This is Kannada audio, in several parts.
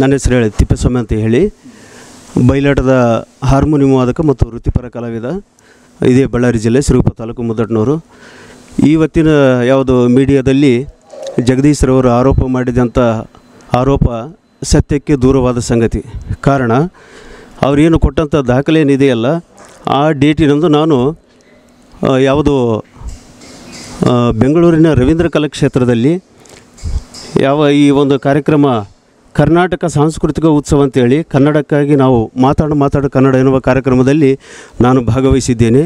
ನನ್ನ ಹೆಸರು ಹೇಳಿ ತಿಪ್ಪೇಸ್ವಾಮಿ ಅಂತ ಹೇಳಿ, ಬಯಲಾಟದ ಹಾರ್ಮೋನಿಯಂ ವಾದಕ ಮತ್ತು ವೃತ್ತಿಪರ ಕಲಾವಿದ. ಇದೇ ಬಳ್ಳಾರಿ ಜಿಲ್ಲೆ ಸಿರುಗುಪ್ಪ ತಾಲೂಕು ಮುದ್ದಟ್ನೂರು. ಇವತ್ತಿನ ಯಾವುದು ಮೀಡಿಯಾದಲ್ಲಿ ಜಗದೀಶ್ರವರು ಆರೋಪ ಮಾಡಿದಂಥ ಆರೋಪ ಸತ್ಯಕ್ಕೆ ದೂರವಾದ ಸಂಗತಿ. ಕಾರಣ ಅವರೇನು ಕೊಟ್ಟಂಥ ದಾಖಲೆ ಏನಿದೆಯಲ್ಲ, ಆ ಡೇಟಿನಂದು ನಾನು ಯಾವುದು ಬೆಂಗಳೂರಿನ ರವೀಂದ್ರ ಕಲಾಕ್ಷೇತ್ರದಲ್ಲಿ ಈ ಒಂದು ಕಾರ್ಯಕ್ರಮ ಕರ್ನಾಟಕ ಸಾಂಸ್ಕೃತಿಕ ಉತ್ಸವ ಅಂತೇಳಿ ಕನ್ನಡಕ್ಕಾಗಿ ನಾವು ಮಾತಾಡು ಕನ್ನಡ ಎನ್ನುವ ಕಾರ್ಯಕ್ರಮದಲ್ಲಿ ನಾನು ಭಾಗವಹಿಸಿದ್ದೇನೆ.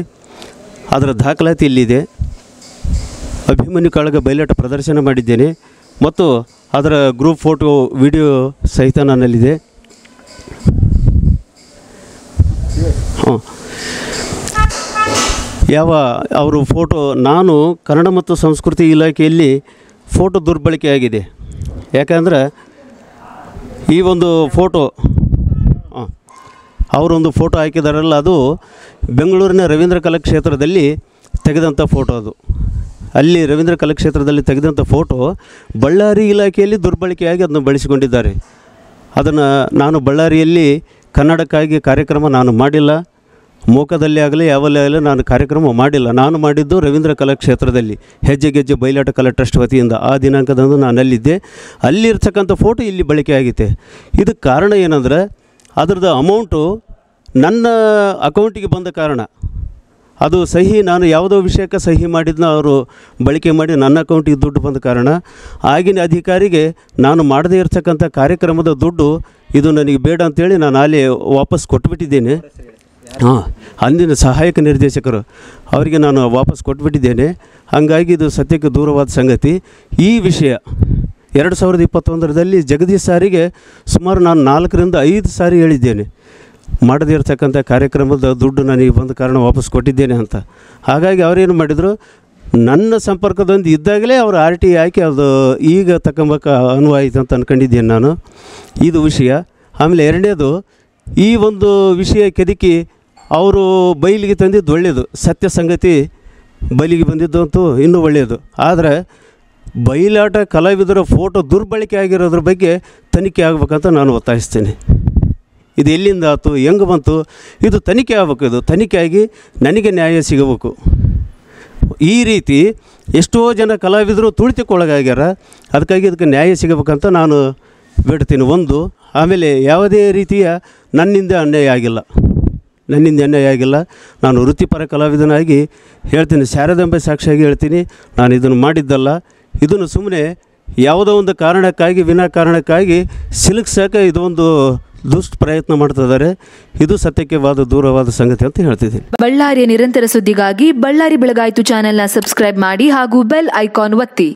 ಅದರ ದಾಖಲಾತಿ ಇಲ್ಲಿದೆ. ಅಭಿಮನ್ಯು ಕಾಳಗ ಬಯಲಾಟ ಪ್ರದರ್ಶನ ಮಾಡಿದ್ದೇನೆ ಮತ್ತು ಅದರ ಗ್ರೂಪ್ ಫೋಟೋ ವಿಡಿಯೋ ಸಹಿತ ನನ್ನಲ್ಲಿದೆ. ಅವರು ಫೋಟೋ ನಾನು ಕನ್ನಡ ಮತ್ತು ಸಂಸ್ಕೃತಿ ಇಲಾಖೆಯಲ್ಲಿ ಫೋಟೋ ದುರ್ಬಳಕೆಯಾಗಿದೆ. ಯಾಕಂದರೆ ಈ ಒಂದು ಫೋಟೋ ಅವರೊಂದು ಫೋಟೋ ಹಾಕಿದಾರಲ್ಲ, ಅದು ಬೆಂಗಳೂರಿನ ರವೀಂದ್ರ ಕಲಾಕ್ಷೇತ್ರದಲ್ಲಿ ತೆಗೆದಂಥ ಫೋಟೋ. ಅದು ಅಲ್ಲಿ ರವೀಂದ್ರ ಕಲಾಕ್ಷೇತ್ರದಲ್ಲಿ ತೆಗೆದಂಥ ಫೋಟೋ ಬಳ್ಳಾರಿ ಇಲಾಖೆಯಲ್ಲಿ ದುರ್ಬಳಕೆಯಾಗಿ ಅದನ್ನು ಬಳಸಿಕೊಂಡಿದ್ದಾರೆ. ಅದನ್ನು ನಾನು ಬಳ್ಳಾರಿಯಲ್ಲಿ ಕನ್ನಡಕ್ಕಾಗಿ ಕಾರ್ಯಕ್ರಮ ನಾನು ಮಾಡಿಲ್ಲ. ಮೋಕದಲ್ಲಿ ಆಗಲಿ ಯಾವಲ್ಲೇ ಆಗಲಿ ನಾನು ಕಾರ್ಯಕ್ರಮ ಮಾಡಿಲ್ಲ. ನಾನು ಮಾಡಿದ್ದು ರವೀಂದ್ರ ಕಲಾಕ್ಷೇತ್ರದಲ್ಲಿ ಹೆಜ್ಜೆ ಗೆಜ್ಜೆ ಬಯಲಾಟ ಕಲಾ ಟ್ರಸ್ಟ್ ವತಿಯಿಂದ. ಆ ದಿನಾಂಕದಂದು ನಾನು ಅಲ್ಲಿದ್ದೆ. ಅಲ್ಲಿರ್ತಕ್ಕಂಥ ಫೋಟೋ ಇಲ್ಲಿ ಬಳಕೆ ಆಗಿತ್ತೆ. ಇದಕ್ಕೆ ಕಾರಣ ಏನಂದರೆ, ಅದರದ್ದು ಅಮೌಂಟು ನನ್ನ ಅಕೌಂಟಿಗೆ ಬಂದ ಕಾರಣ. ಅದು ಸಹಿ ನಾನು ಯಾವುದೋ ವಿಷಯಕ್ಕೆ ಸಹಿ ಮಾಡಿದ್ನ ಅವರು ಬಳಕೆ ಮಾಡಿ ನನ್ನ ಅಕೌಂಟಿಗೆ ದುಡ್ಡು ಬಂದ ಕಾರಣ ಆಗಿನ ಅಧಿಕಾರಿಗೆ ನಾನು ಮಾಡದೇ ಇರ್ತಕ್ಕಂಥ ಕಾರ್ಯಕ್ರಮದ ದುಡ್ಡು ಇದು ನನಗೆ ಬೇಡ ಅಂತೇಳಿ ನಾನು ಅಲ್ಲಿ ವಾಪಸ್ ಕೊಟ್ಬಿಟ್ಟಿದ್ದೇನೆ. ಅಂದಿನ ಸಹಾಯಕ ನಿರ್ದೇಶಕರು ಅವರಿಗೆ ನಾನು ವಾಪಸ್ ಕೊಟ್ಬಿಟ್ಟಿದ್ದೇನೆ. ಹಾಗಾಗಿ ಇದು ಸತ್ಯಕ್ಕೆ ದೂರವಾದ ಸಂಗತಿ. ಈ ವಿಷಯ 2021ರಲ್ಲಿ ಜಗದೀಶ್ ಸಾರಿಗೆ ಸುಮಾರು ನಾನು 4ರಿಂದ 5 ಸಾರಿ ಹೇಳಿದ್ದೇನೆ, ಮಾಡದೇ ಇರ್ತಕ್ಕಂಥ ಕಾರ್ಯಕ್ರಮದ ದುಡ್ಡು ನನಗೆ ಬಂದ ಕಾರಣ ವಾಪಸ್ ಕೊಟ್ಟಿದ್ದೇನೆ ಅಂತ. ಹಾಗಾಗಿ ಅವರೇನು ಮಾಡಿದರು, ನನ್ನ ಸಂಪರ್ಕದೊಂದು ಇದ್ದಾಗಲೇ ಅವರು RT ಹಾಕಿ ಅದು ಈಗ ತಗೊಂಬಕ ಅನ್ವಾಯಿತು ಅಂತ ಅಂದ್ಕೊಂಡಿದ್ದೇನೆ ನಾನು. ಇದು ವಿಷಯ. ಆಮೇಲೆ ಎರಡನೇದು, ಈ ಒಂದು ವಿಷಯ ಕೆದಕಿ ಅವರು ಬಯಲಿಗೆ ತಂದಿದ್ದು ಒಳ್ಳೆಯದು. ಸತ್ಯ ಸಂಗತಿ ಬಯಲಿಗೆ ಬಂದಿದ್ದಂತೂ ಇನ್ನೂ ಒಳ್ಳೆಯದು. ಆದರೆ ಬಯಲಾಟ ಕಲಾವಿದರ ಫೋಟೋ ದುರ್ಬಳಕೆ ಆಗಿರೋದ್ರ ಬಗ್ಗೆ ತನಿಖೆ ಆಗಬೇಕಂತ ನಾನು ಒತ್ತಾಯಿಸ್ತೇನೆ. ಇದು ಎಲ್ಲಿಂದ ಆಯ್ತು, ಹೆಂಗೆ ಬಂತು, ಇದು ತನಿಖೆ ಆಗಬೇಕು. ಇದು ತನಿಖೆ ಆಗಿ ನನಗೆ ನ್ಯಾಯ ಸಿಗಬೇಕು. ಈ ರೀತಿ ಎಷ್ಟೋ ಜನ ಕಲಾವಿದರು ತುಳಿತಕ್ಕೊಳಗಾಗ್ಯಾರ. ಅದಕ್ಕಾಗಿ ಇದಕ್ಕೆ ನ್ಯಾಯ ಸಿಗಬೇಕಂತ ನಾನು ಬೇಡ್ತೀನಿ. ಒಂದು, ಆಮೇಲೆ ಯಾವುದೇ ರೀತಿಯ ನನ್ನಿಂದ ಅನ್ಯಾಯ ಆಗಿಲ್ಲ. ನಾನು ವೃತ್ತಿಪರ ಕಲಾವಿದನಾಗಿ ಹೇಳ್ತೀನಿ, ಶಾರದಾಂಬೆ ಸಾಕ್ಷಿಯಾಗಿ ಹೇಳ್ತೀನಿ, ನಾನು ಇದನ್ನು ಮಾಡಿದ್ದಲ್ಲ. ಇದನ್ನು ಸುಮ್ಮನೆ ಯಾವುದೋ ಒಂದು ಕಾರಣಕ್ಕಾಗಿ ವಿನಾಕಾರಣಕ್ಕಾಗಿ ಸಿಲುಕ್ಸೋಕೆ ಇದೊಂದು ದುಷ್ಟ ಪ್ರಯತ್ನ ಮಾಡ್ತಿದ್ದಾರೆ. ಇದು ಸತ್ಯಕ್ಕೆ ದೂರವಾದ ಸಂಗತಿ ಅಂತ ಹೇಳ್ತಿದ್ದೀನಿ. ಬಳ್ಳಾರಿಯ ನಿರಂತರ ಸುದ್ದಿಗಾಗಿ ಬಳ್ಳಾರಿ ಬೆಳಗಾಯಿತು ಚಾನೆಲ್ನ ಸಬ್ಸ್ಕ್ರೈಬ್ ಮಾಡಿ ಹಾಗೂ ಬೆಲ್ ಐಕಾನ್ ಒತ್ತಿ.